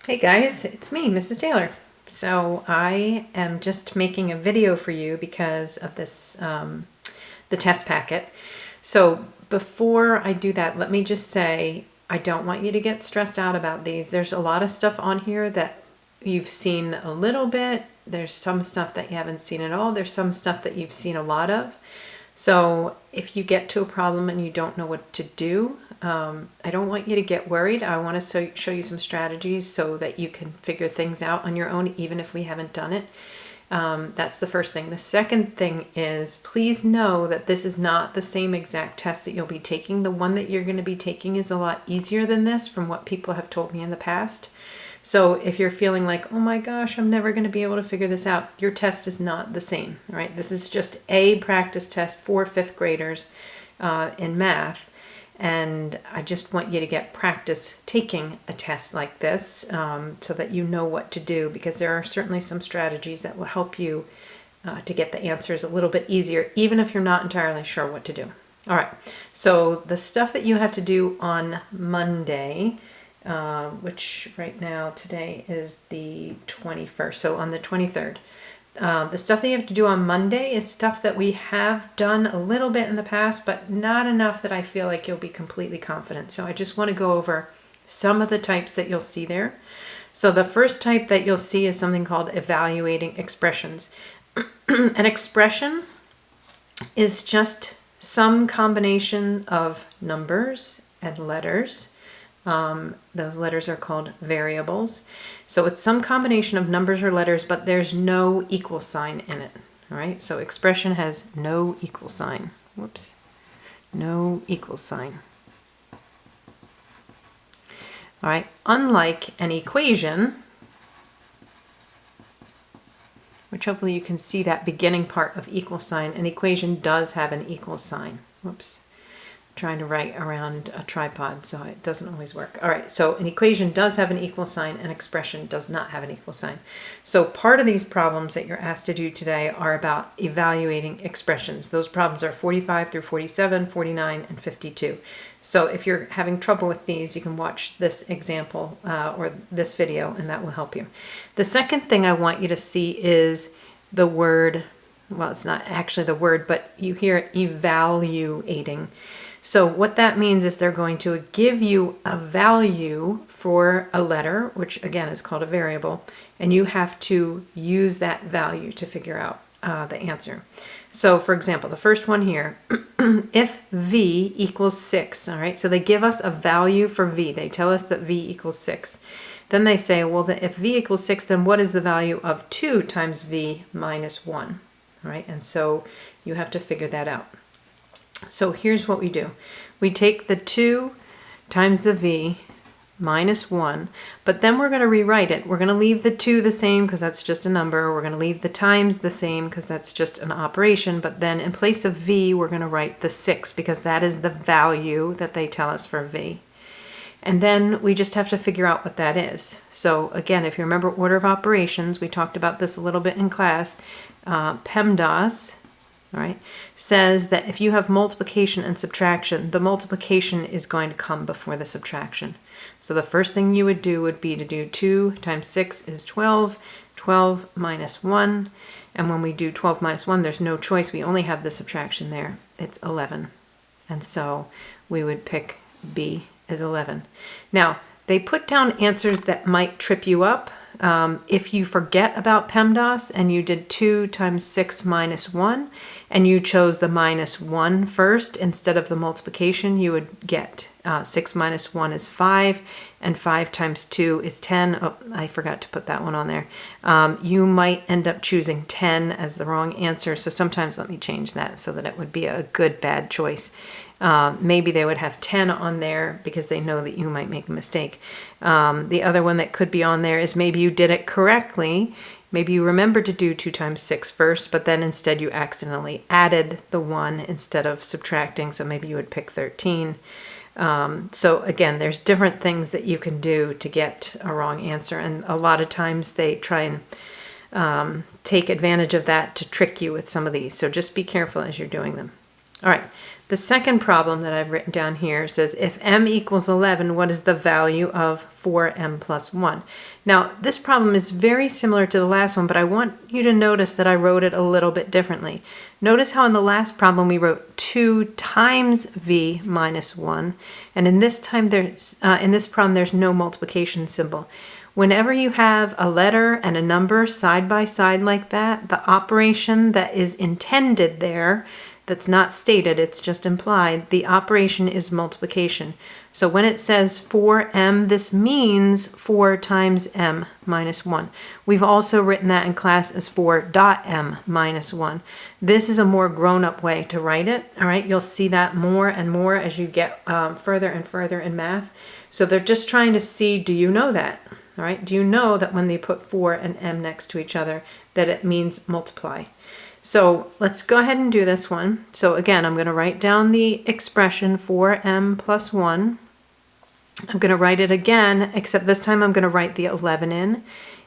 Hey guys, it's me, Mrs. Taylor. So I am just making a video for you because of this, the test packet. So before I do that, let me just say, I don't want you to get stressed out about these. There's a lot of stuff on here that you've seen a little bit. There's some stuff that you haven't seen at all. There's some stuff that you've seen a lot of. So if you get to a problem and you don't know what to do, I don't want you to get worried. I want to show you some strategies so that you can figure things out on your own, even if we haven't done it. That's the first thing. The second thing is, please know that this is not the same exact test that you'll be taking. The one that you're going to be taking is a lot easier than this from what people have told me in the past. So if you're feeling like, oh my gosh, I'm never going to be able to figure this out, your test is not the same, right? This is just a practice test for fifth graders in math. And I just want you to get practice taking a test like this so that you know what to do, because there are certainly some strategies that will help you to get the answers a little bit easier, even if you're not entirely sure what to do. All right, so the stuff that you have to do on Monday, which right now today is the 21st, so on the 23rd. The stuff that you have to do on Monday is stuff that we have done a little bit in the past, but not enough that I feel like you'll be completely confident. So I just want to go over some of the types that you'll see there. So the first type that you'll see is something called evaluating expressions. An expression is just some combination of numbers and letters. Those letters are called variables. So it's some combination of numbers or letters, but there's no equal sign in it. All right, so expression has no equal sign. Whoops, no equal sign. All right, unlike an equation, which hopefully you can see that beginning part of equal sign, an equation does have an equal sign. Whoops. Trying to write around a tripod, so it doesn't always work. All right, so an equation does have an equal sign, an expression does not have an equal sign. So part of these problems that you're asked to do today are about evaluating expressions. Those problems are 45 through 47, 49, and 52. So if you're having trouble with these, you can watch this example or this video, and that will help you. The second thing I want you to see is the word, well, it's not actually the word, but you hear it, evaluating. So what that means is they're going to give you a value for a letter, which again is called a variable, and you have to use that value to figure out the answer. So for example, the first one here, if v equals 6, all right, so they give us a value for v. They tell us that v equals 6. Then they say, well, if v equals 6, then what is the value of 2 times v minus 1? All right, and so you have to figure that out. So here's what we do. We take the 2 times the v minus 1, but then we're going to rewrite it. We're going to leave the 2 the same because that's just a number. We're going to leave the times the same because that's just an operation, but then in place of v, we're going to write the 6 because that is the value that they tell us for v. And then we just have to figure out what that is. So again, if you remember order of operations, we talked about this a little bit in class, PEMDAS, all right, says that if you have multiplication and subtraction, the multiplication is going to come before the subtraction. So the first thing you would do would be to do 2 times 6 is 12, 12 minus 1, and when we do 12 minus 1, there's no choice. We only have the subtraction there. It's 11. And so we would pick B as 11. Now, they put down answers that might trip you up. If you forget about PEMDAS and you did 2 times 6 minus 1 and you chose the minus 1 first instead of the multiplication, you would get 6 minus 1 is 5 and 5 times 2 is 10. Oh, I forgot to put that one on there. You might end up choosing 10 as the wrong answer, so sometimes let me change that so that it would be a good bad choice. Maybe they would have 10 on there because they know that you might make a mistake. The other one that could be on there is maybe you did it correctly. Maybe you remembered to do 2 times 6 first, but then instead you accidentally added the 1 instead of subtracting, so maybe you would pick 13. So again, there's different things that you can do to get a wrong answer, and a lot of times they try and take advantage of that to trick you with some of these, so just be careful as you're doing them. All right, the second problem that I've written down here says if m equals 11, what is the value of 4m plus 1? Now, this problem is very similar to the last one, but I want you to notice that I wrote it a little bit differently. Notice how in the last problem we wrote 2 times v minus 1, and in this problem there's no multiplication symbol. Whenever you have a letter and a number side by side like that, the operation that is intended there, that's not stated, it's just implied, the operation is multiplication. So when it says 4m, this means 4 times m minus 1. We've also written that in class as 4.m minus 1. This is a more grown-up way to write it, all right? You'll see that more and more as you get further and further in math. So they're just trying to see, do you know that? All right, do you know that when they put 4 and m next to each other, that it means multiply? So let's go ahead and do this one. So again, I'm going to write down the expression 4m plus 1. I'm going to write it again, except this time I'm going to write the 11 in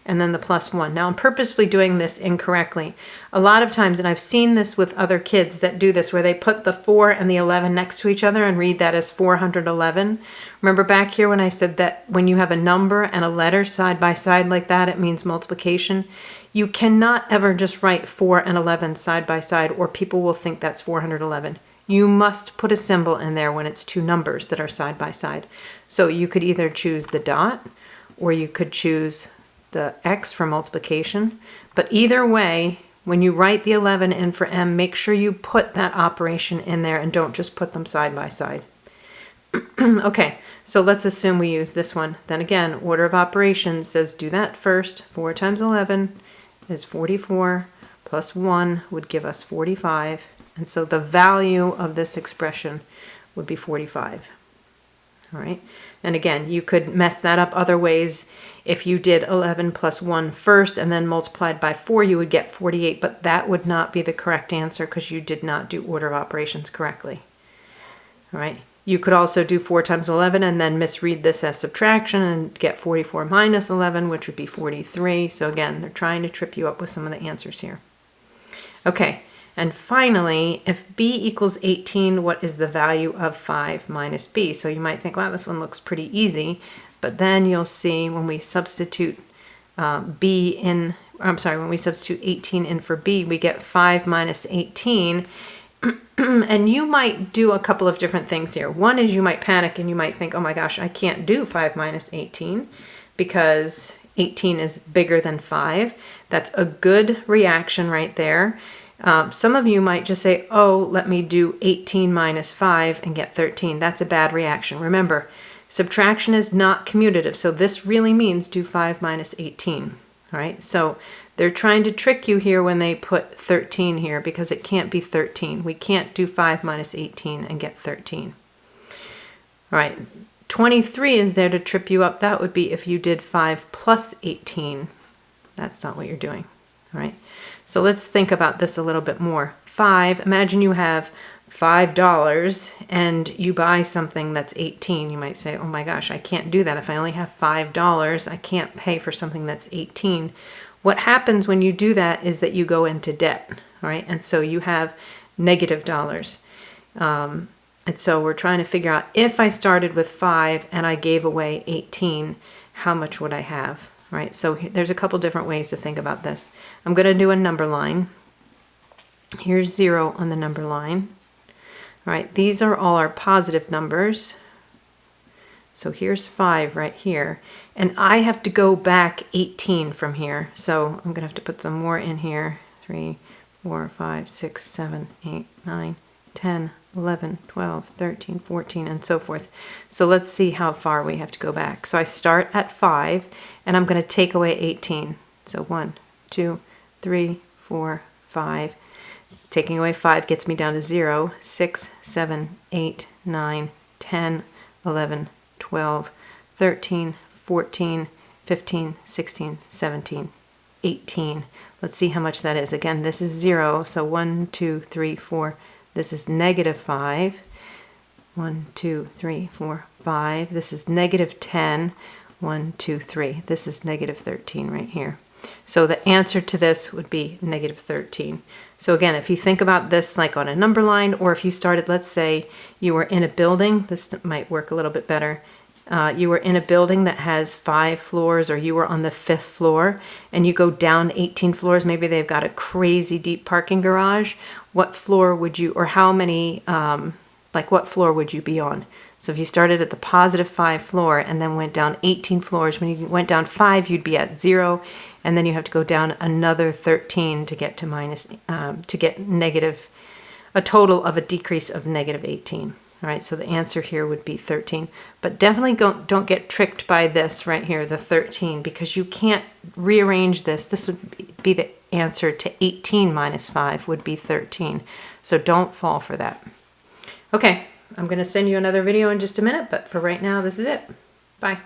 and then the plus 1. Now I'm purposefully doing this incorrectly. A lot of times, and I've seen this with other kids that do this, where they put the 4 and the 11 next to each other and read that as 411. Remember back here when I said that when you have a number and a letter side by side like that, it means multiplication? You cannot ever just write 4 and 11 side by side, or people will think that's 411. You must put a symbol in there when it's two numbers that are side by side. So you could either choose the dot, or you could choose the X for multiplication. But either way, when you write the 11 in for m, make sure you put that operation in there and don't just put them side by side. Okay, so let's assume we use this one. Then again, order of operations says do that first. 4 times 11 is 44, plus 1 would give us 45. And so the value of this expression would be 45. All right, and again, you could mess that up other ways. If you did 11 plus 1 first and then multiplied by 4, you would get 48, but that would not be the correct answer because you did not do order of operations correctly. All right, you could also do 4 times 11 and then misread this as subtraction and get 44 minus 11, which would be 43. So again, they're trying to trip you up with some of the answers here. Okay, and finally, if b equals 18, what is the value of 5 minus b? So you might think, wow, this one looks pretty easy. But then you'll see when we substitute when we substitute 18 in for b, we get 5 minus 18. And you might do a couple of different things here. One is you might panic and you might think, oh my gosh, I can't do 5 minus 18 because 18 is bigger than 5. That's a good reaction right there. Some of you might just say, oh, let me do 18 minus 5 and get 13. That's a bad reaction. Remember, subtraction is not commutative, so this really means do 5 minus 18. All right, so they're trying to trick you here when they put 13 here because it can't be 13. We can't do 5 minus 18 and get 13. All right, 23 is there to trip you up. That would be if you did 5 plus 18. That's not what you're doing. All right, so let's think about this a little bit more. 5, imagine you have $5 and you buy something that's 18. You might say, oh my gosh, I can't do that. If I only have $5, I can't pay for something that's 18. What happens when you do that is that you go into debt, all right? And so you have negative dollars. And so we're trying to figure out if I started with 5 and I gave away 18, how much would I have, right? So there's a couple different ways to think about this. I'm going to do a number line. Here's 0 on the number line. All right, these are all our positive numbers. So here's 5 right here. And I have to go back 18 from here. So I'm going to have to put some more in here. 3, 4, 5, 6, 7, 8, 9, 10, 11, 12, 13, 14, and so forth. So let's see how far we have to go back. So I start at 5, and I'm going to take away 18. So 1, 2, 3, 4, 5. Taking away 5 gets me down to 0, 6, 7, 8, 9, 10, 11, 12, 13, 14, 15, 16, 17, 18. Let's see how much that is. Again, this is 0, so 1, 2, 3, 4. This is negative 5. 1, 2, 3, 4, 5. This is negative 10. 1, 2, 3. This is negative 13 right here. So the answer to this would be negative 13. So again, if you think about this like on a number line, or if you started, let's say you were in a building, this might work a little bit better. You were in a building that has 5 floors, or you were on the 5th floor, and you go down 18 floors, maybe they've got a crazy deep parking garage. What floor would you, or how many, like what floor would you be on? So if you started at the positive 5 floor and then went down 18 floors, when you went down 5, you'd be at 0, and then you have to go down another 13 to get to negative, a total of a decrease of negative 18. All right, so the answer here would be 13. But definitely don't get tricked by this right here, the 13, because you can't rearrange this. This would be the answer to 18 minus 5 would be 13. So don't fall for that. Okay, I'm going to send you another video in just a minute, but for right now, this is it. Bye.